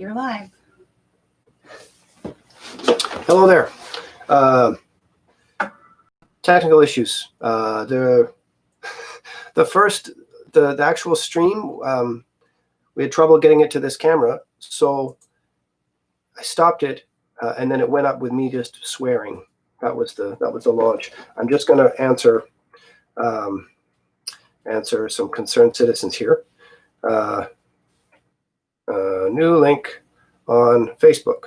You're live. Hello there. Technical issues. The actual stream, we had trouble getting it to this camera, so I stopped it, and then it went up with me just swearing. That was the launch. I'm just going to answer some concerned citizens here. New link on Facebook.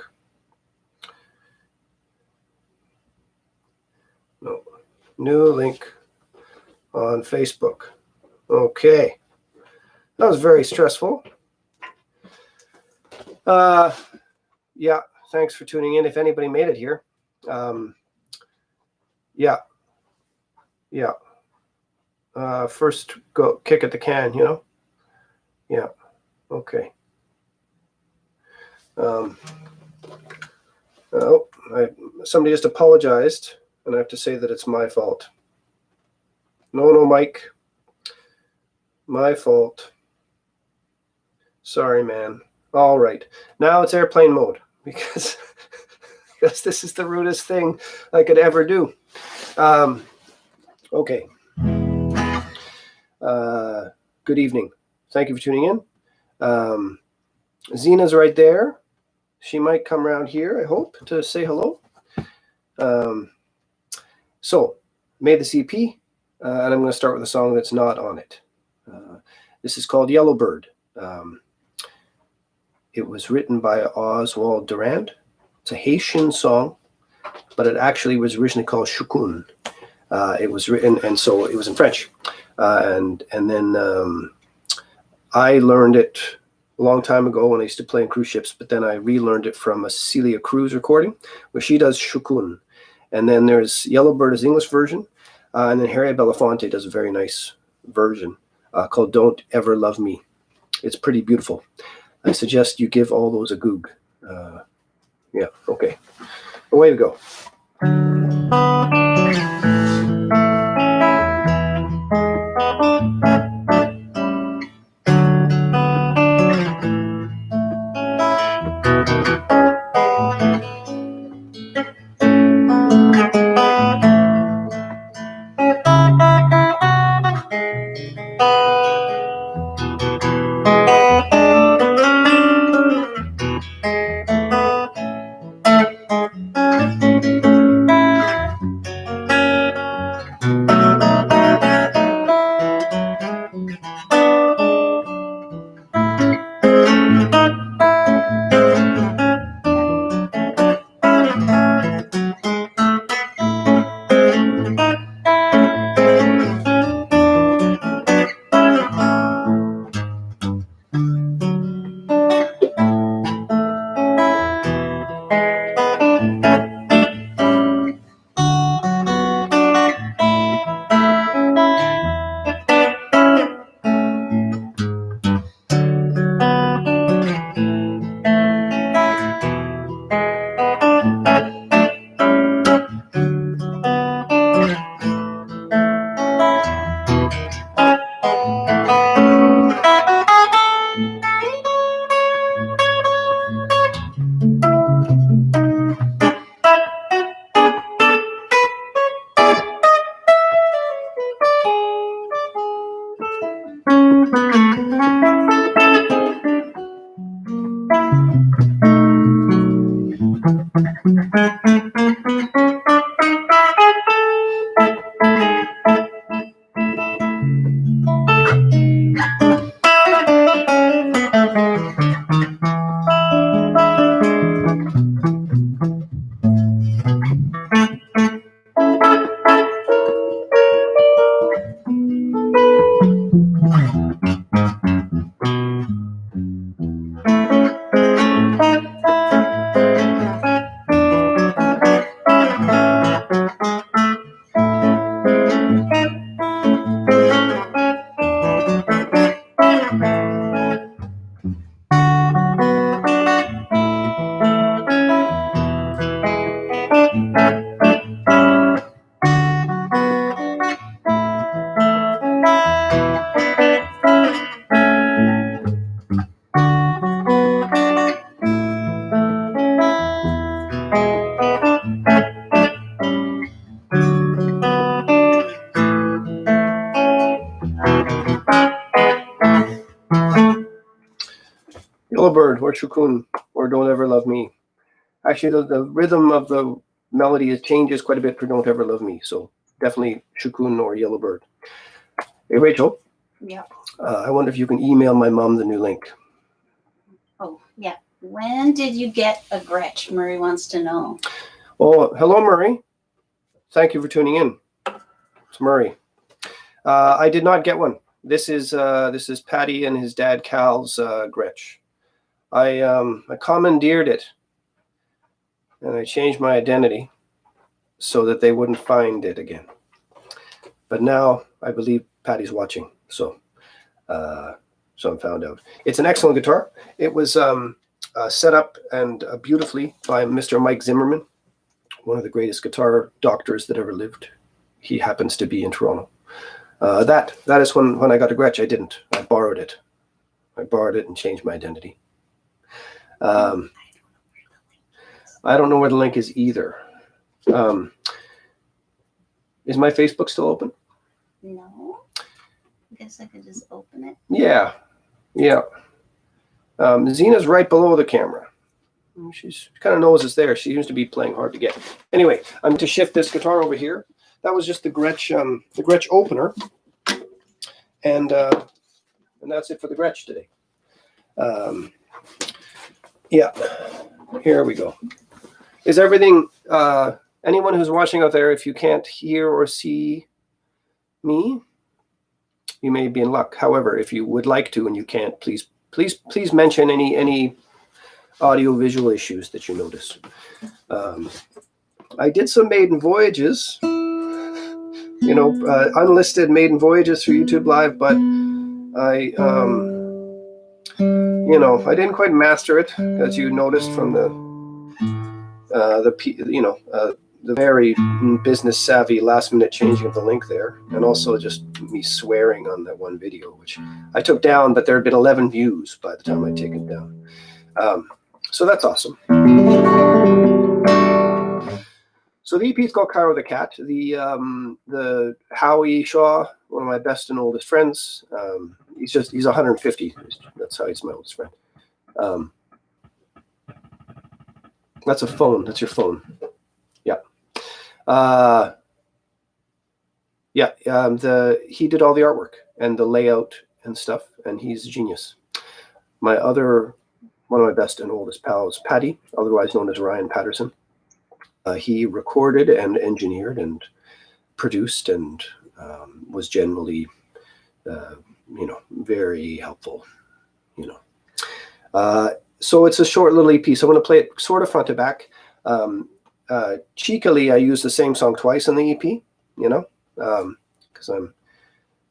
No, new link on Facebook. Okay, that was very stressful. Yeah, thanks for tuning in. If anybody made it here, yeah. First, go kick at the can, you know. Yeah. Okay. Somebody just apologized, and I have to say that it's my fault. No, Mike. My fault. Sorry, man. All right. Now it's airplane mode because this is the rudest thing I could ever do. Okay. Good evening. Thank you for tuning in. Zena's right there. She might come around here, I hope, to say hello. So, made this EP, and I'm going to start with a song that's not on it. This is called Yellowbird. It was written by Oswald Durand. It's a Haitian song, but it actually was originally called Shukun. It was written, and so it was in French. And then I learned it a long time ago when I used to play in cruise ships, but then I relearned it from a Celia Cruz recording where she does Shukun. And then there's Yellowbird is the English version. And then Harry Belafonte does a very nice version called Don't Ever Love Me. It's pretty beautiful. I suggest you give all those a goog. Yeah, okay. Away we go. Yellow Bird or Shukun or Don't Ever Love Me. Actually, the rhythm of the melody changes quite a bit for Don't Ever Love Me. So definitely Shukun or Yellow Bird. Hey, Rachel. Yeah. I wonder if you can email my mom the new link. Oh, yeah. When did you get a Gretsch? Murray wants to know. Oh, hello, Murray. Thank you for tuning in. It's Murray. I did not get one. This is Patty and his dad Cal's Gretsch. I commandeered it, and I changed my identity so that they wouldn't find it again. But now I believe Patty's watching, so I'm found out. It's an excellent guitar. It was set up and beautifully by Mr. Mike Zimmerman, one of the greatest guitar doctors that ever lived. He happens to be in Toronto. That is when I got a Gretsch. I didn't. I borrowed it. And changed my identity. I don't know where the link is either. Is my Facebook still open? No. I guess I could just open it. Yeah. Zena's right below the camera. She kind of knows it's there. She seems to be playing hard to get. Anyway, I'm going to shift this guitar over here. That was just the Gretsch opener, and that's it for the Gretsch today. Yeah, here we go. Is everything? Anyone who's watching out there, if you can't hear or see me, you may be in luck. However, if you would like to and you can't, please mention any audio visual issues that you notice. I did some maiden voyages, unlisted maiden voyages through YouTube Live, but I didn't quite master it, as you noticed from the very business savvy last minute changing of the link there, and also just me swearing on that one video, which I took down, but there had been 11 views by the time I take it down. So that's awesome. So the EP is called Cairo the Cat. The Howie Shaw, one of my best and oldest friends, he's 150. That's how he's my oldest friend. That's a phone. That's your phone. Yeah. He did all the artwork and the layout and stuff, and he's a genius. One of my best and oldest pals, Patty, otherwise known as Ryan Patterson. He recorded and engineered and produced and was generally, very helpful. So it's a short little EP. So I'm going to play it sort of front to back. Cheekily, I use the same song twice in the EP, because I'm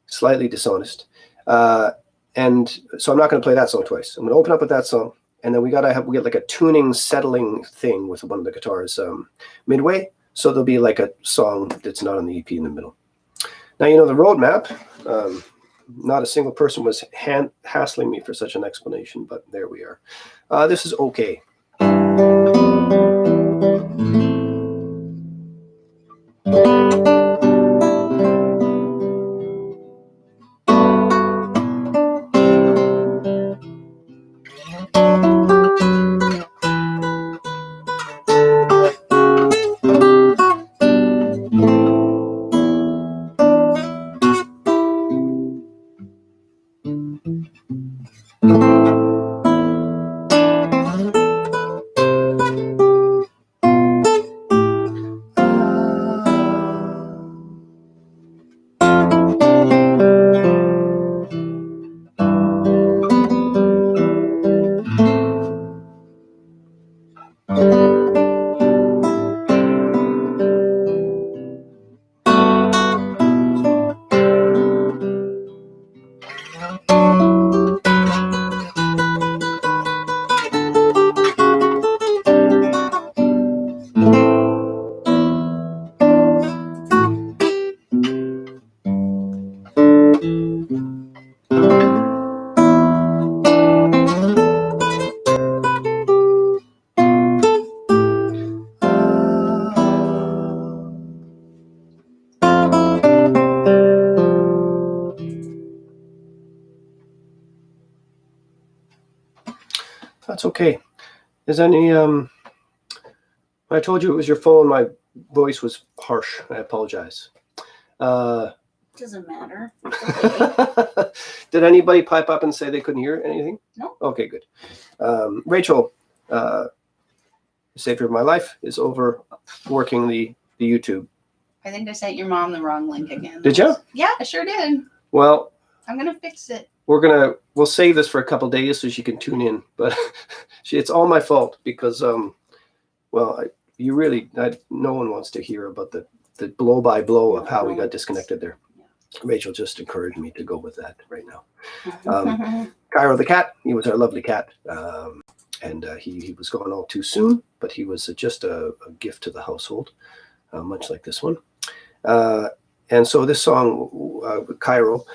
slightly dishonest. And so I'm not going to play that song twice. I'm going to open up with that song. And then we get like a tuning settling thing with one of the guitars midway. So there'll be like a song that's not on the EP in the middle. Now, the roadmap, not a single person was hassling me for such an explanation, but there we are. This is okay. That's okay. Is any I told you it was your phone. My voice was harsh. I apologize. Doesn't matter. Did anybody pipe up and say they couldn't hear anything? No. Okay, good. Rachel, savior of my life, is over working the YouTube. I think I sent your mom the wrong link again. Did you? Yeah, I sure did. Well, I'm gonna fix it. we'll save this for a couple days so she can tune in. But it's all my fault because no one wants to hear about the blow by blow of how we got disconnected there. Rachel just encouraged me to go with that right now. Cairo the cat, he was our lovely cat. And he was gone all too soon, but he was just a gift to the household, much like this one. And so this song, Cairo,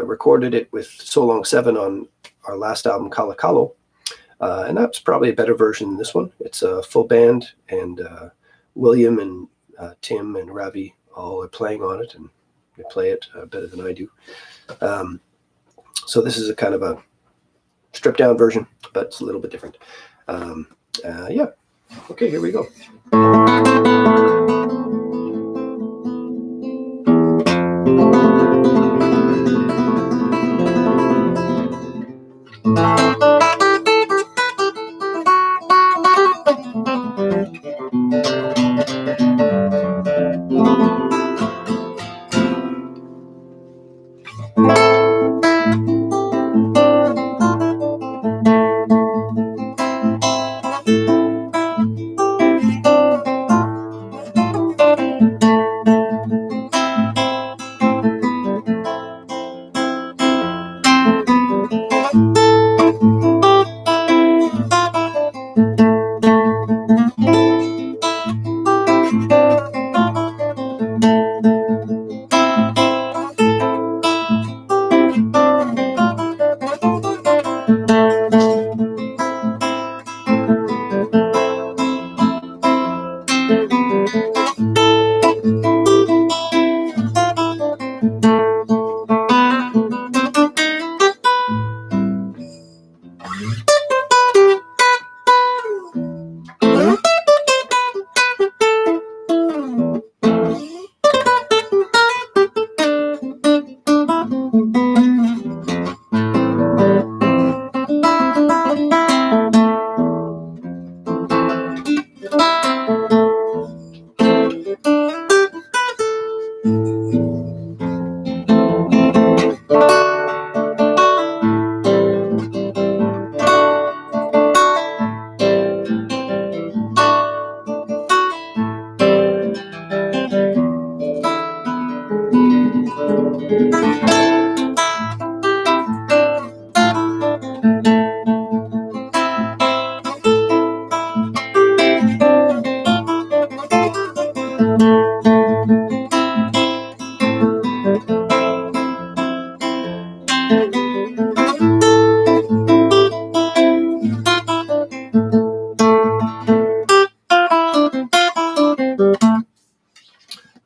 recorded it with So Long 7 on our last album, Kalakalo. And that's probably a better version than this one. It's a full band, and William and Tim and Ravi all are playing on it, and they play it better than I do. So this is a kind of a stripped down version, but it's a little bit different. Yeah. Okay, here we go.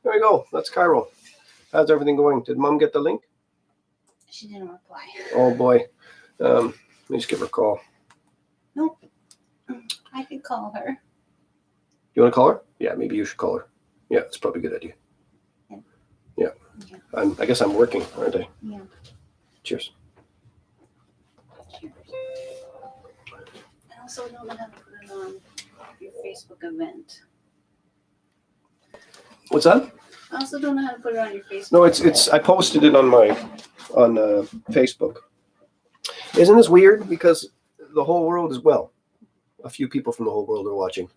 There we go. That's Cairo. How's everything going? Did Mom get the link? She didn't reply. Oh boy. Let me just give her a call. Nope. I could call her. You want to call her? Yeah, maybe you should call her. Yeah, it's probably a good idea. Yeah. I guess I'm working, aren't I? Yeah. Cheers. Cheers. I also don't know how to put it on your Facebook event. What's that? I also don't know how to put it on your Facebook. No, it's. I posted it on Facebook. Isn't this weird? Because the whole world is a few people from the whole world are watching,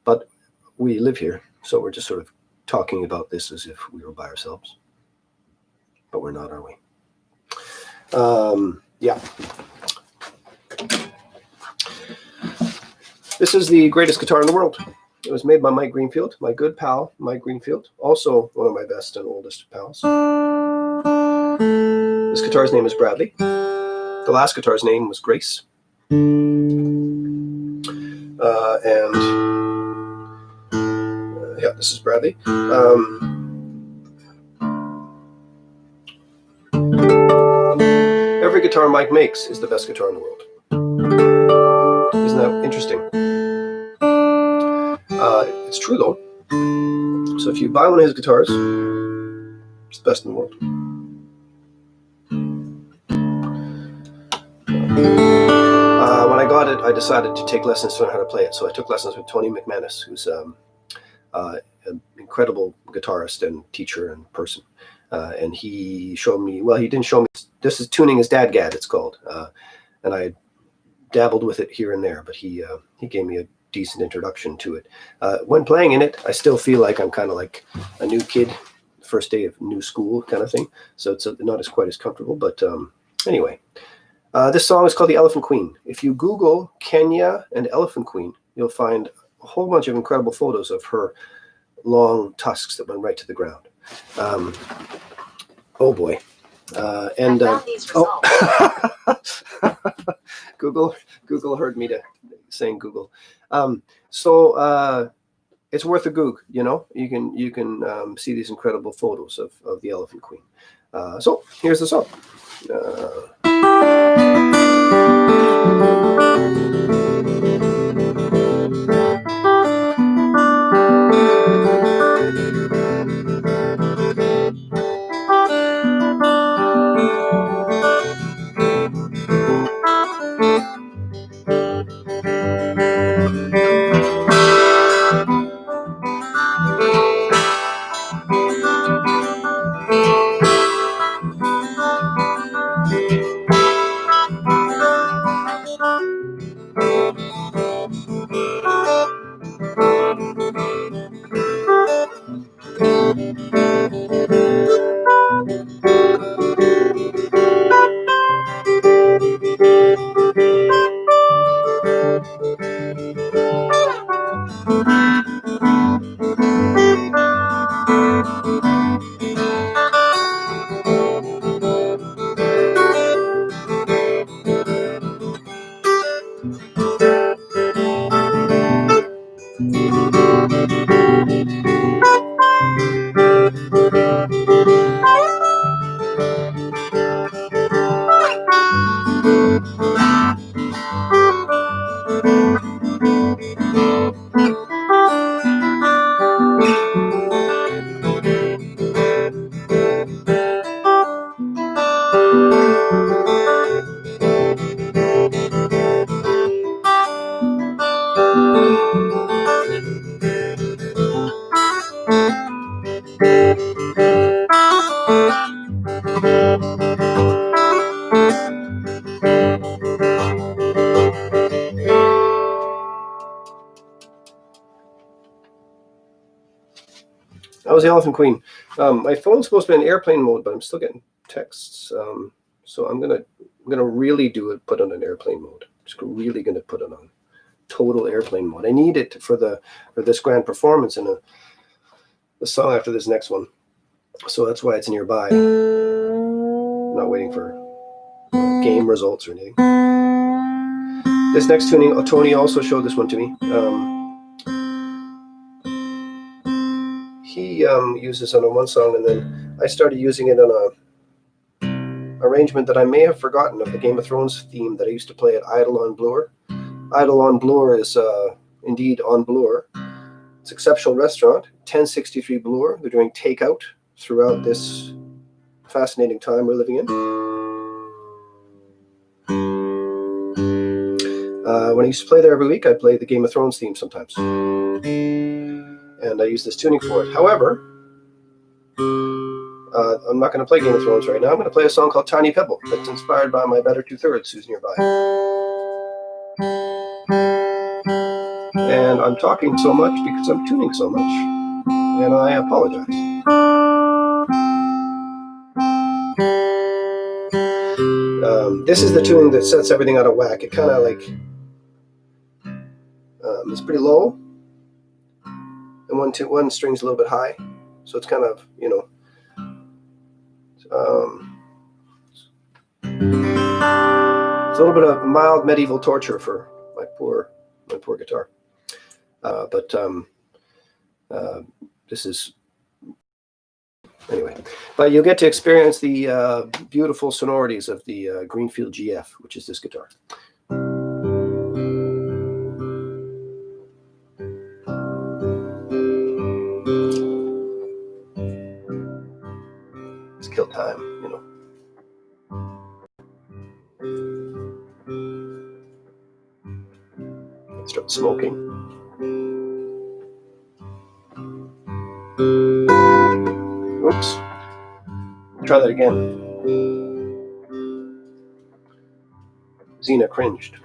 but we live here, so we're just sort of talking about this as if we were by ourselves, but we're not, are we? Yeah. This is the greatest guitar in the world. It was made by Mike Greenfield, my good pal, Mike Greenfield, also one of my best and oldest pals. This guitar's name is Bradley. The last guitar's name was Grace. Yeah, this is Bradley. Every guitar Mike makes is the best guitar in the world. Isn't interesting. It's true though. So if you buy one of his guitars, it's the best in the world. When I got it, I decided to take lessons to learn how to play it. So I took lessons with Tony McManus, who's an incredible guitarist and teacher and person. And he showed me, well, he didn't show me, this is tuning his dadgad, it's called. And I dabbled with it here and there, but he gave me a decent introduction to it. When playing in it, I still feel like I'm kind of like a new kid, first day of new school kind of thing. So it's not as quite as comfortable, but anyway. This song is called The Elephant Queen. If you Google Kenya and Elephant Queen, you'll find a whole bunch of incredible photos of her long tusks that went right to the ground. Oh boy. And Google heard me saying Google. So it's worth a Goog, you know. You can see these incredible photos of the Elephant Queen. So here's the song. That was the Elephant Queen. My phone's supposed to be in airplane mode, but I'm still getting texts. So I'm gonna really put on an airplane mode. Just really gonna put it on total airplane mode. I need it for this grand performance and the song after this next one. So that's why it's nearby. I'm not waiting for game results or anything. This next tuning, Tony also showed this one to me. He uses it on one song, and then I started using it on a arrangement that I may have forgotten of the Game of Thrones theme that I used to play at Idle on Bloor. Idle on Bloor is indeed on Bloor. It's an exceptional restaurant, 1063 Bloor. They're doing takeout throughout this fascinating time we're living in. When I used to play there every week, I played the Game of Thrones theme sometimes. And I use this tuning for it. However, I'm not going to play Game of Thrones right now. I'm going to play a song called Tiny Pebble that's inspired by my better two-thirds who's nearby. And I'm talking so much because I'm tuning so much. And I apologize. This is the tuning that sets everything out of whack. It kind of like, it's pretty low. And one string's a little bit high. So it's kind of, you know, it's a little bit of mild medieval torture for my poor guitar. But this is, anyway. But you'll get to experience the beautiful sonorities of the Greenfield GF, which is this guitar. start smoking. Oops. Try that again. Xena cringed.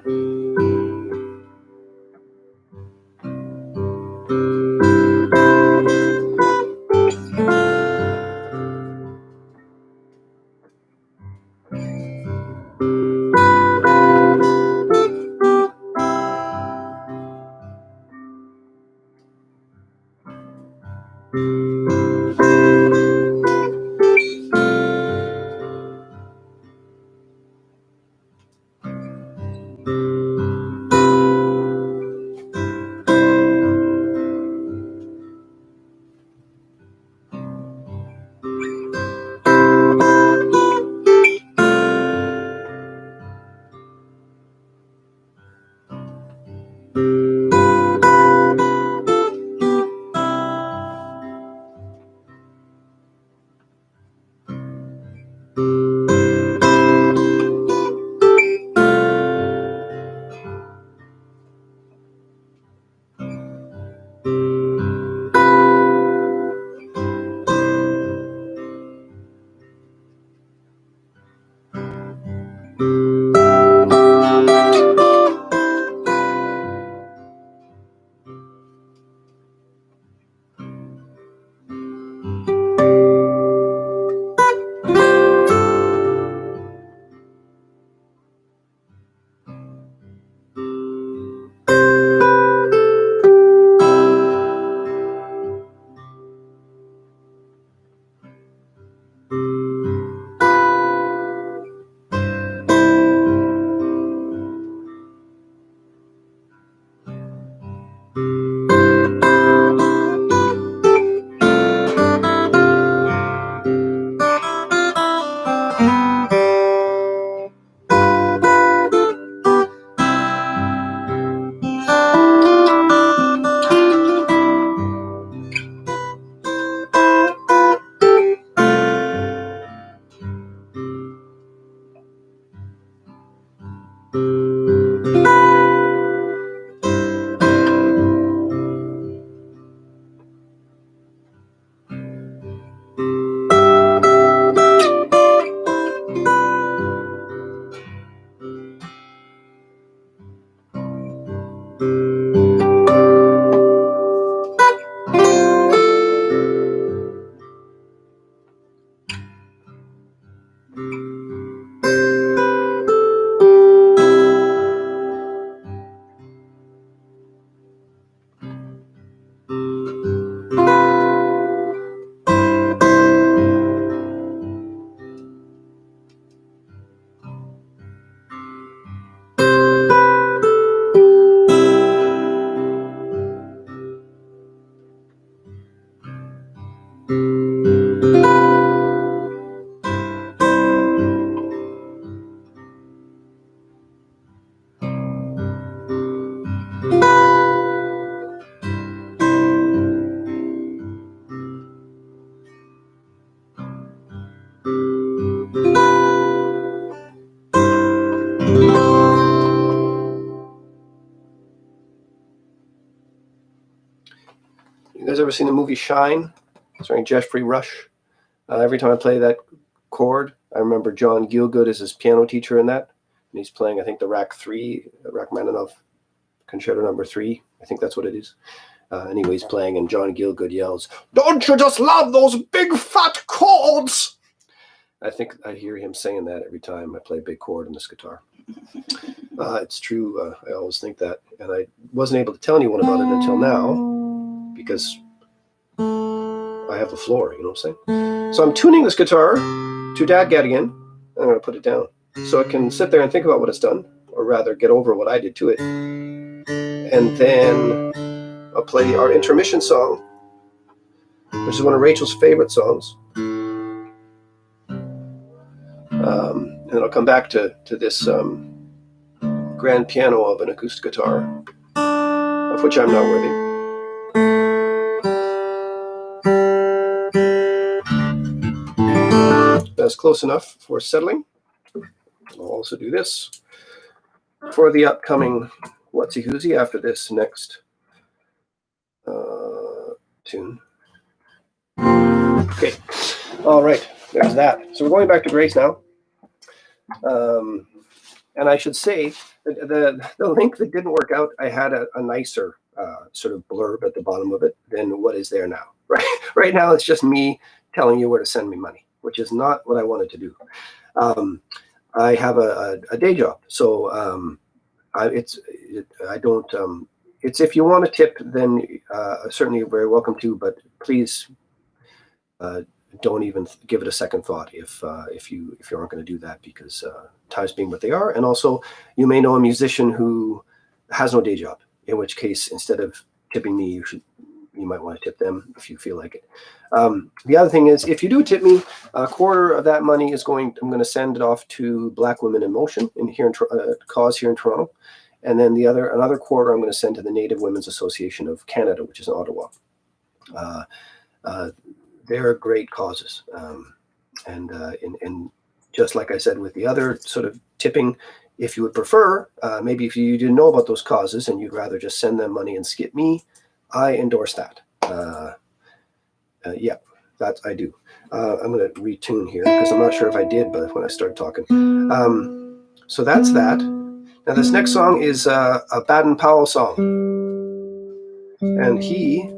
You guys ever seen the movie Shine? Starring Jeffrey Rush. Every time I play that chord, I remember John Gielgud as his piano teacher in that. And he's playing, I think, the Rachmaninoff Concerto Number 3. I think that's what it is. Anyway, he's playing, and John Gielgud yells, "Don't you just love those big fat chords?" I think I hear him saying that every time I play a big chord on this guitar. It's true. I always think that. And I wasn't able to tell anyone about it until now because I have the floor, you know what I'm saying? So I'm tuning this guitar to Dadgad again. I'm going to put it down so I can sit there and think about what it's done, or rather get over what I did to it. And then I'll play our intermission song, which is one of Rachel's favorite songs. And then I'll come back to this grand piano of an acoustic guitar, of which I'm not worthy. That's close enough for settling. I'll also do this for the upcoming what's-a who's-y after this next tune. Okay, all right, there's that. So we're going back to Grace now. And I should say the link that didn't work out, I had a nicer sort of blurb at the bottom of it than what is there now. Right now, it's just me telling you where to send me money, which is not what I wanted to do. I have a day job, so it's if you want to tip, then certainly you're very welcome to, but please don't even give it a second thought if you aren't going to do that, because times being what they are, and also you may know a musician who has no day job, in which case instead of tipping me, you might want to tip them if you feel like it. The other thing is, if you do tip me, a quarter of that money I'm going to send it off to Black Women in Motion cause here in Toronto, and then another quarter I'm going to send to the Native Women's Association of Canada, which is in Ottawa. They're great causes, and just like I said with the other sort of tipping, if you would prefer, maybe if you didn't know about those causes and you'd rather just send them money and skip me, I endorse that. Yeah, that I do. I'm going to retune here because I'm not sure if I did, but when I started talking. So that's that. Now this next song is a Baden Powell song, and he,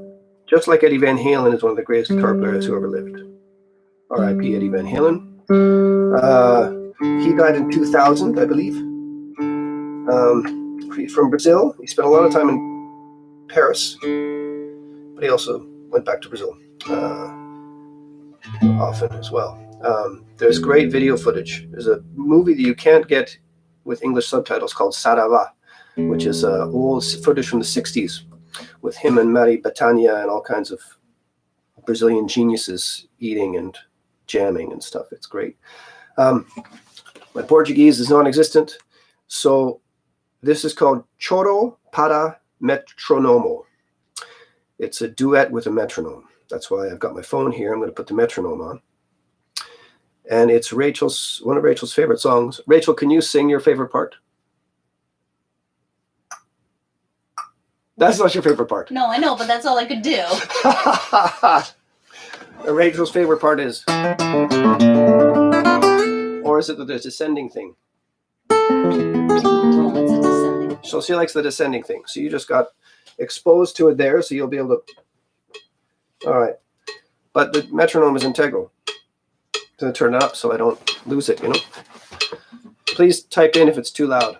just like Eddie Van Halen, is one of the greatest guitar players who ever lived. R.I.P. Eddie Van Halen. He died in 2000, I believe. He's from Brazil. He spent a lot of time in Paris, but he also went back to Brazil often as well. There's great video footage. There's a movie that you can't get with English subtitles called Sarava, which is old footage from the 60s with him and Mari Bethânia and all kinds of Brazilian geniuses eating and jamming and stuff. It's great. My Portuguese is non-existent, so this is called Choro para Metronomo. It's a duet with a metronome. That's why I've got my phone here. I'm going to put the metronome on. And it's one of Rachel's favorite songs. Rachel, can you sing your favorite part? That's not your favorite part. No, I know, but that's all I could do. Rachel's favorite part is, or is it the descending thing? Oh, it's a descending. So she likes the descending thing. So you just got exposed to it there, so you'll be able to. All right, but the metronome is integral. I'm going to turn it up so I don't lose it. Please type in if it's too loud.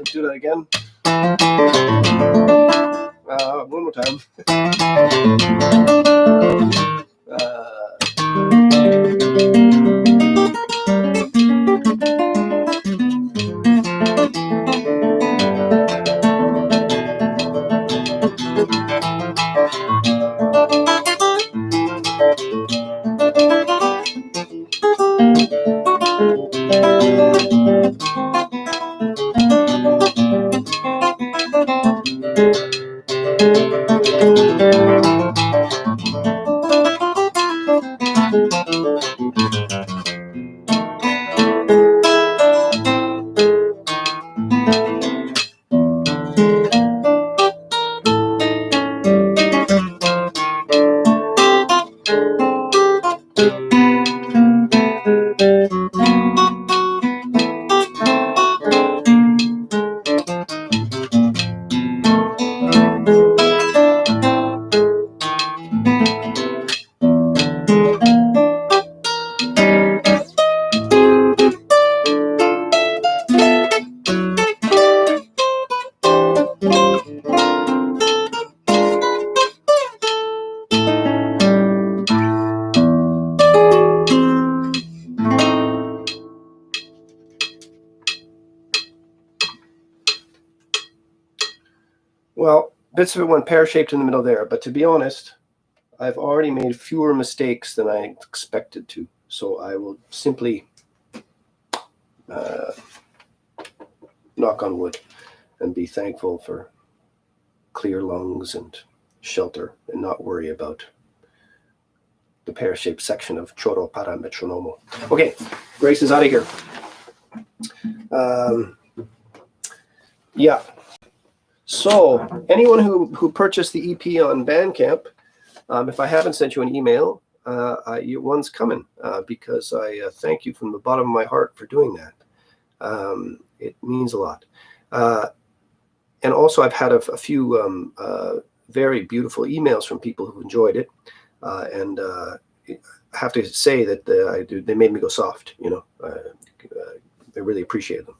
Let's do that again. One more time. Well, bits of it went pear-shaped in the middle there, but to be honest, I've already made fewer mistakes than I expected to. So I will simply knock on wood and be thankful for clear lungs and shelter and not worry about the pear-shaped section of Choro para Metronomo. Okay, Grace is out of here. Yeah. So anyone who purchased the EP on Bandcamp, if I haven't sent you an email, one's coming because I thank you from the bottom of my heart for doing that. It means a lot. And also I've had a few very beautiful emails from people who enjoyed it. And I have to say that they made me go soft, you know. I really appreciated them.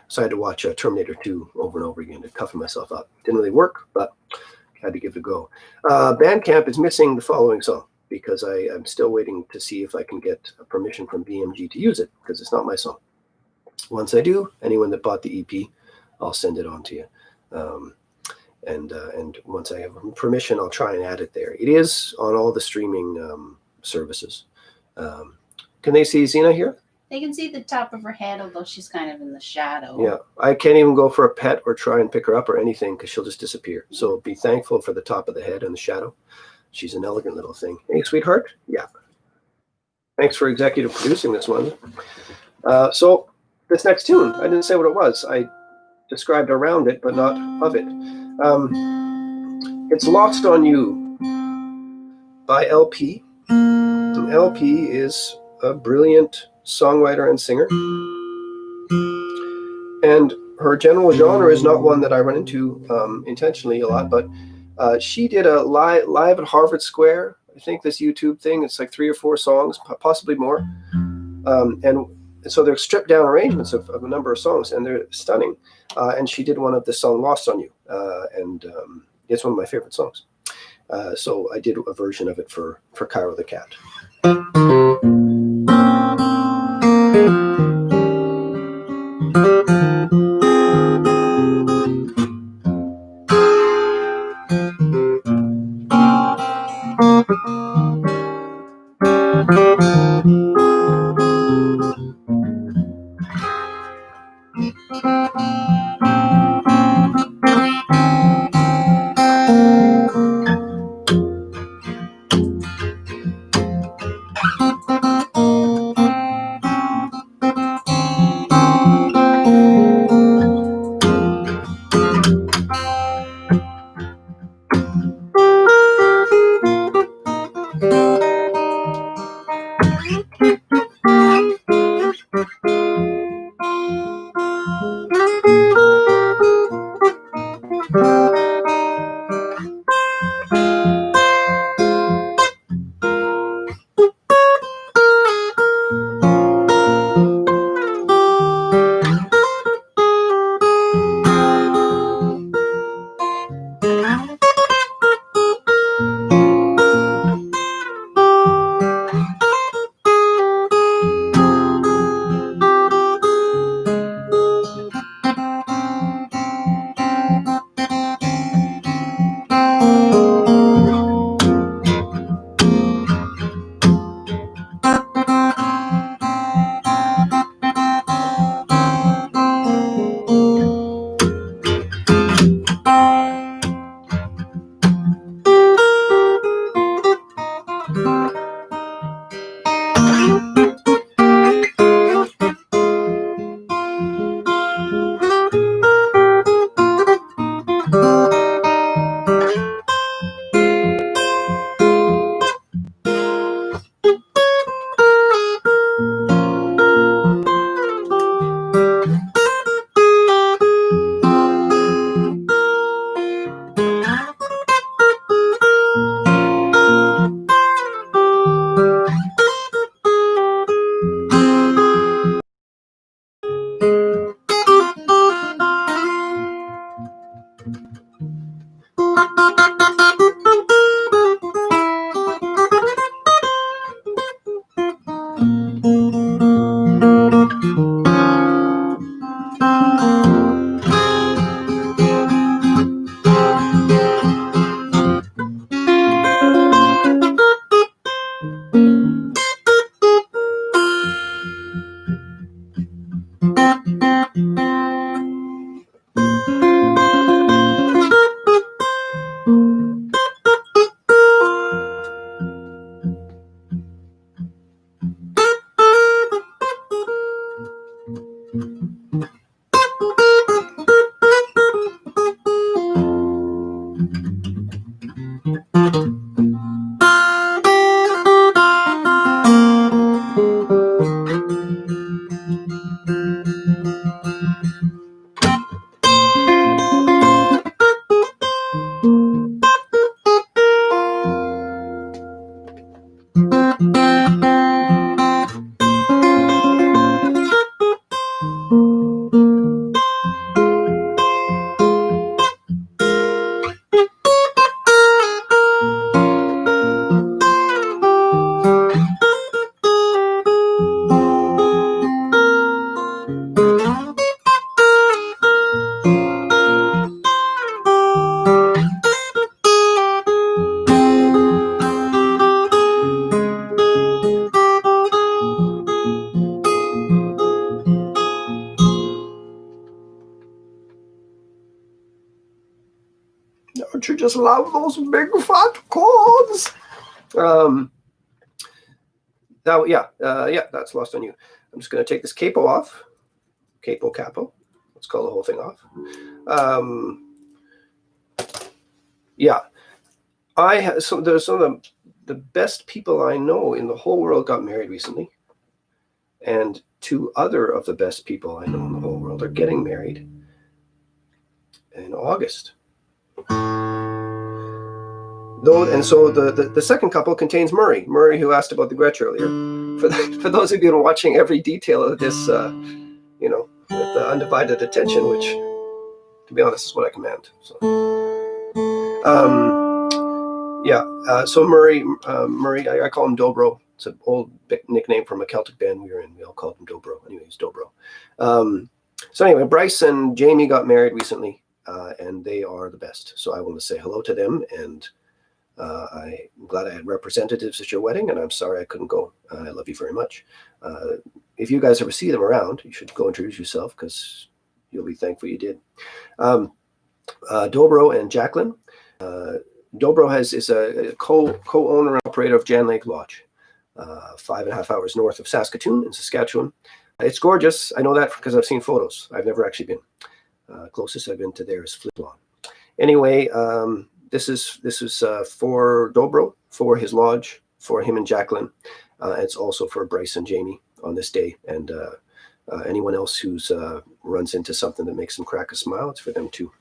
So I had to watch Terminator 2 over and over again to cover myself up. Didn't really work, but had to give it a go. Bandcamp is missing the following song because I'm still waiting to see if I can get permission from BMG to use it because it's not my song. Once I do, anyone that bought the EP, I'll send it on to you. And once I have permission, I'll try and add it there. It is on all the streaming services. Can they see Zena here? They can see the top of her head, although she's kind of in the shadow. Yeah, I can't even go for a pet or try and pick her up or anything because she'll just disappear. So be thankful for the top of the head and the shadow. She's an elegant little thing. Hey, sweetheart. Yeah. Thanks for executive producing this one. So this next tune, I didn't say what it was. I described around it, but not of it. It's Lost on You by LP. And LP is a brilliant songwriter and singer. And her general genre is not one that I run into intentionally a lot, but she did a live at Harvard Square. I think this YouTube thing, it's like 3 or 4 songs, possibly more. And so they're stripped down arrangements of a number of songs, and they're stunning. And she did one of the song Lost on You. And it's one of my favorite songs. So I did a version of it for Cairo the cat. Don't you just love those big fat chords? That's lost on you. I'm just going to take this capo off. Capo capo. Let's call the whole thing off. There's some of the best people I know in the whole world got married recently, and 2 other of the best people I know in the whole world are getting married in August. And so the second couple contains Murray, who asked about the Gretsch earlier. For those of you who are watching every detail of this, with undivided attention, which, to be honest, is what I command. So, so Murray, I call him Dobro. It's an old nickname from a Celtic band we were in. We all called him Dobro. Anyway, he's Dobro. So anyway, Bryce and Jamie got married recently, and they are the best. So I want to say hello to them, and I'm glad I had representatives at your wedding, and I'm sorry I couldn't go. I love you very much. If you guys ever see them around, you should go introduce yourself, because you'll be thankful you did. Dobro and Jacqueline. Dobro is a co-owner and operator of Jan Lake Lodge, 5.5 hours north of Saskatoon in Saskatchewan. It's gorgeous. I know that because I've seen photos. I've never actually been. Closest I've been to there is Flin Flon. Anyway, this is for Dobro, for his lodge, for him and Jacqueline. It's also for Bryce and Jamie on this day, and anyone else who's runs into something that makes them crack a smile, it's for them too.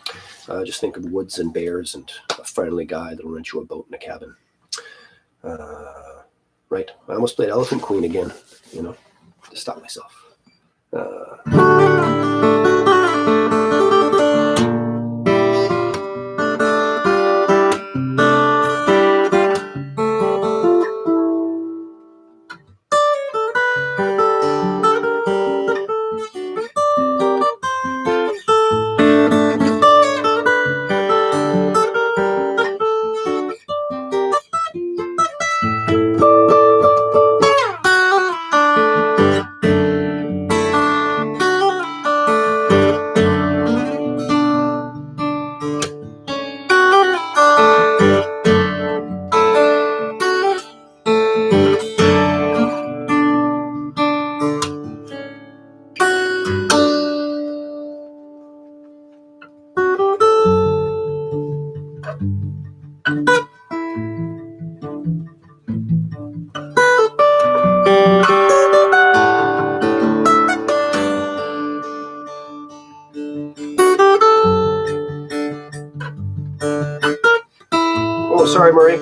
Just think of woods and bears and a friendly guy that'll rent you a boat and a cabin. Right, I almost played Elephant Queen again, to stop myself. Oh, sorry, Murray.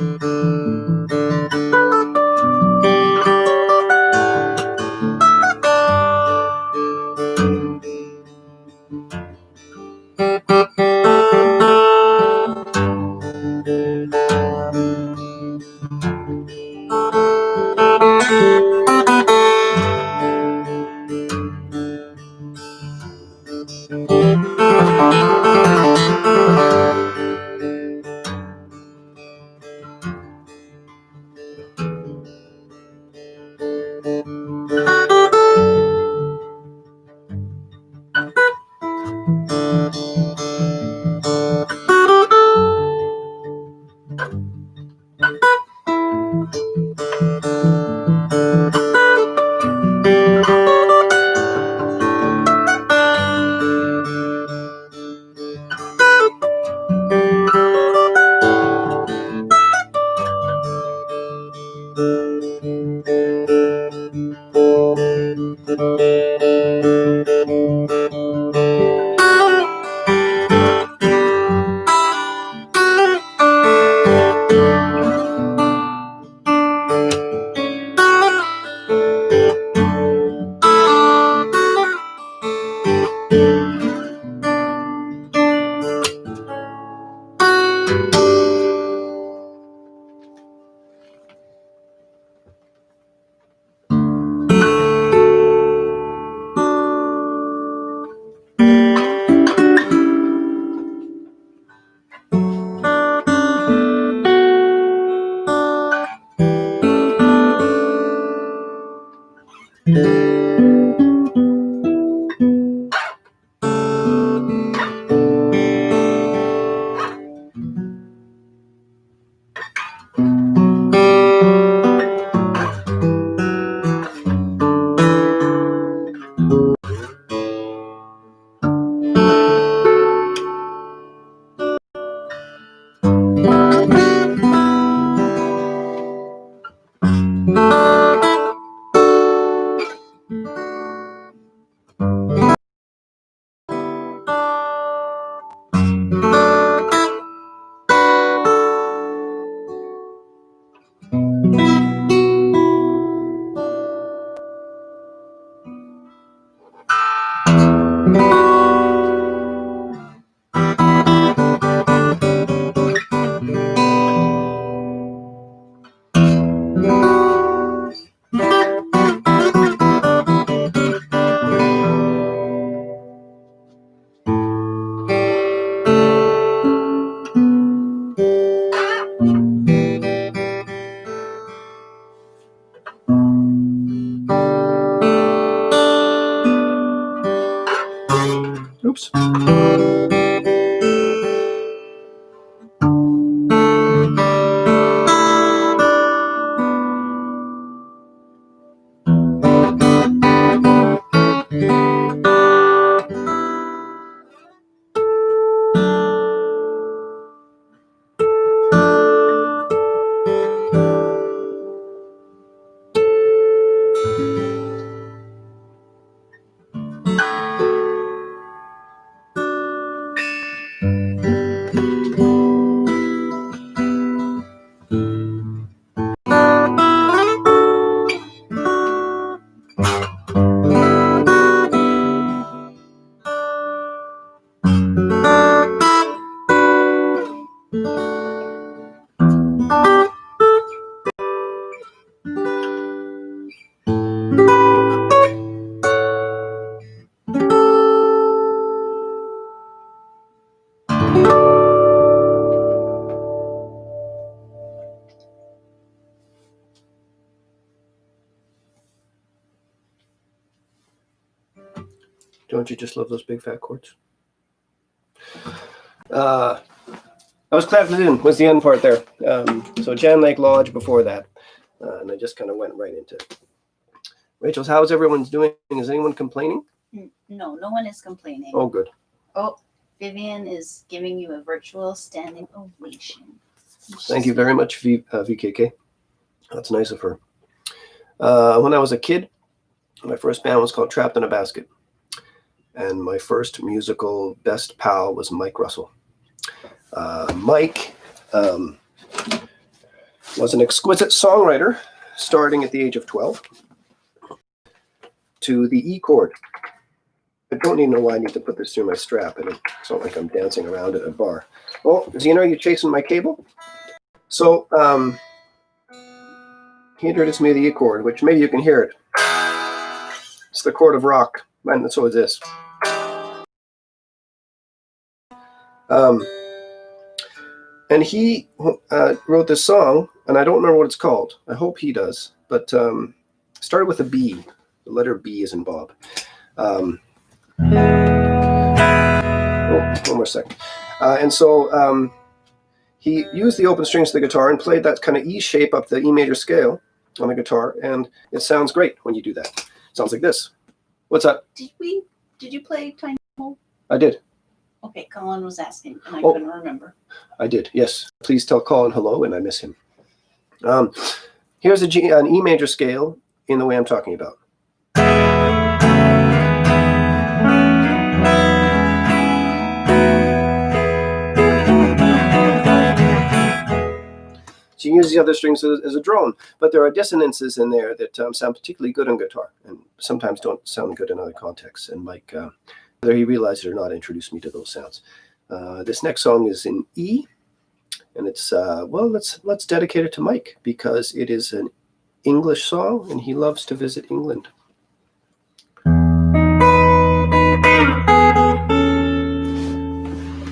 Oops. Don't you just love those big fat chords? I was Cleveland was the end part there. So Jan Lake Lodge before that. And I just kind of went right into it. Rachel's, how's everyone's doing? Is anyone complaining? No, no one is complaining. Oh, good. Oh, Vivian is giving you a virtual standing ovation. Thank you very much, VKK. That's nice of her. When I was a kid, my first band was called Trapped in a Basket. And my first musical best pal was Mike Russell. Mike was an exquisite songwriter, starting at the age of 12 to the E chord. I don't even know why I need to put this through my strap, and it's not like I'm dancing around at a bar. Oh, Zena, are you chasing my cable? So he introduced me to the E chord, which maybe you can hear it. It's the chord of rock, and so is this. And he wrote this song, and I don't remember what it's called. I hope he does, but started with a B. The letter B is in Bob. Oh, one more second. And so he used the open strings of the guitar and played that kind of E shape up the E major scale on the guitar, and it sounds great when you do that. It sounds like this. What's that? Did you play Tiny Home? I did. Okay, Colin was asking, and I couldn't remember. I did, yes. Please tell Colin hello, and I miss him. Here's an E major scale in the way I'm talking about. So you use the other strings as a drone, but there are dissonances in there that sound particularly good on guitar and sometimes don't sound good in other contexts. And Mike, whether he realized it or not, introduced me to those sounds. This next song is in E, and it's well, let's dedicate it to Mike because it is an English song, and he loves to visit England.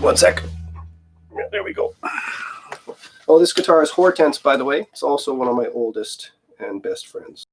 One sec. Yeah, there we go. Oh, this guitar is Hortense, by the way. It's also one of my oldest and best friends.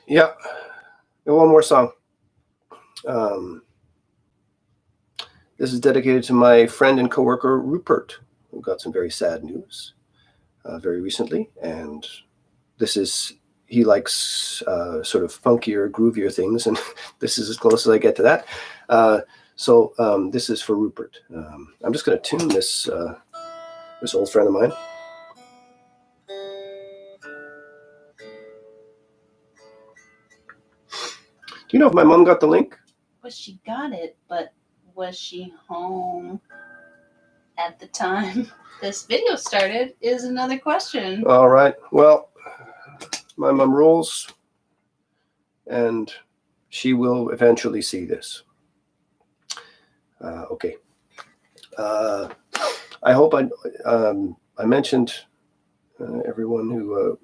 Yeah, and one more song. This is dedicated to my friend and coworker Rupert, who got some very sad news very recently. And he likes sort of funkier, groovier things, and this is as close as I get to that. So this is for Rupert. I'm just going to tune this old friend of mine. Do you know if my mom got the link? Well, she got it, but was she home at the time this video started is another question. All right. Well, my mom rules, and she will eventually see this. Okay. I hope I mentioned everyone who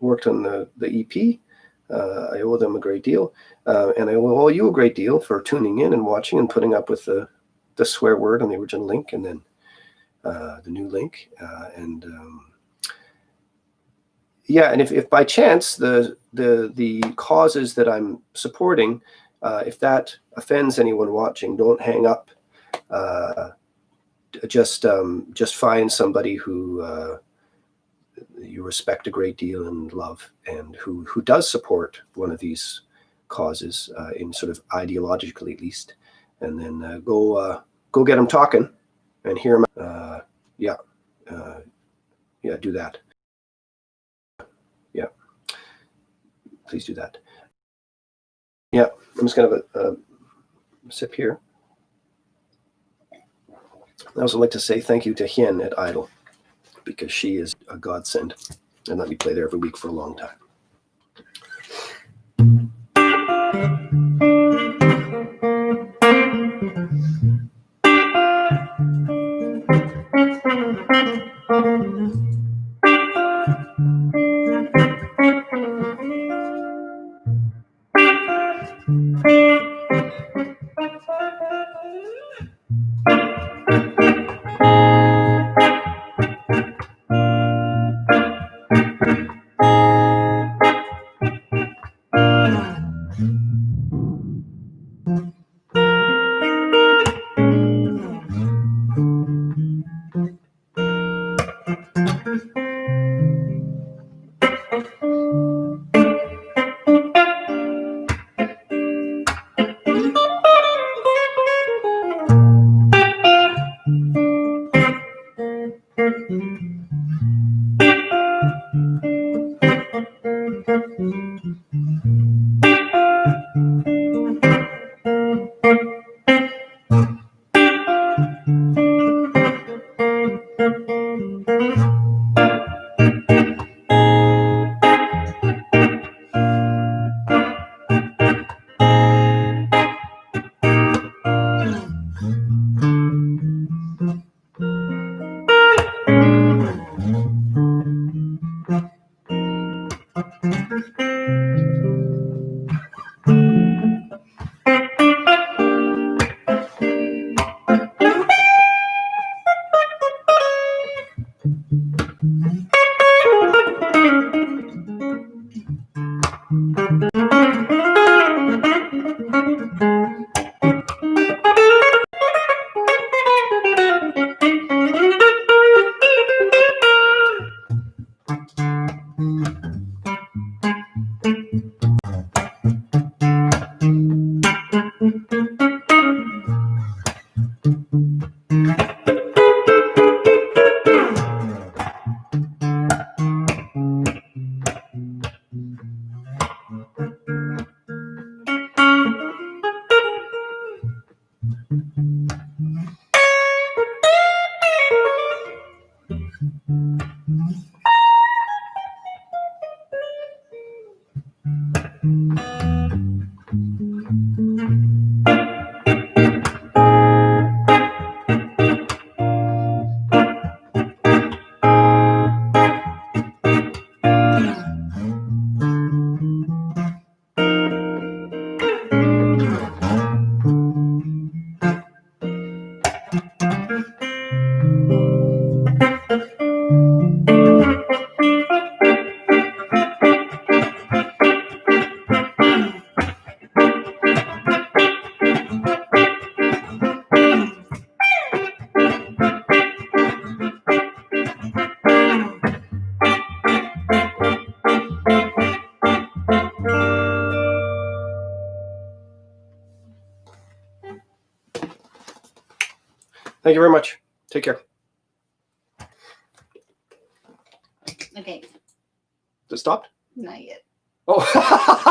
worked on the EP. I owe them a great deal, and I owe all you a great deal for tuning in and watching and putting up with the swear word on the original link and then the new link. Yeah, and if by chance the causes that I'm supporting, if that offends anyone watching, don't hang up. Just find somebody who you respect a great deal and love, and who does support one of these causes in sort of ideologically at least, and then go get them talking and hear them. Yeah, do that. Yeah, please do that. Yeah, I'm just gonna have a sip here. I also like to say thank you to Hien at Idle, because she is a godsend and let me play there every week for a long time. Thank you very much. Take care. Okay, Is it stopped? not yet. Oh.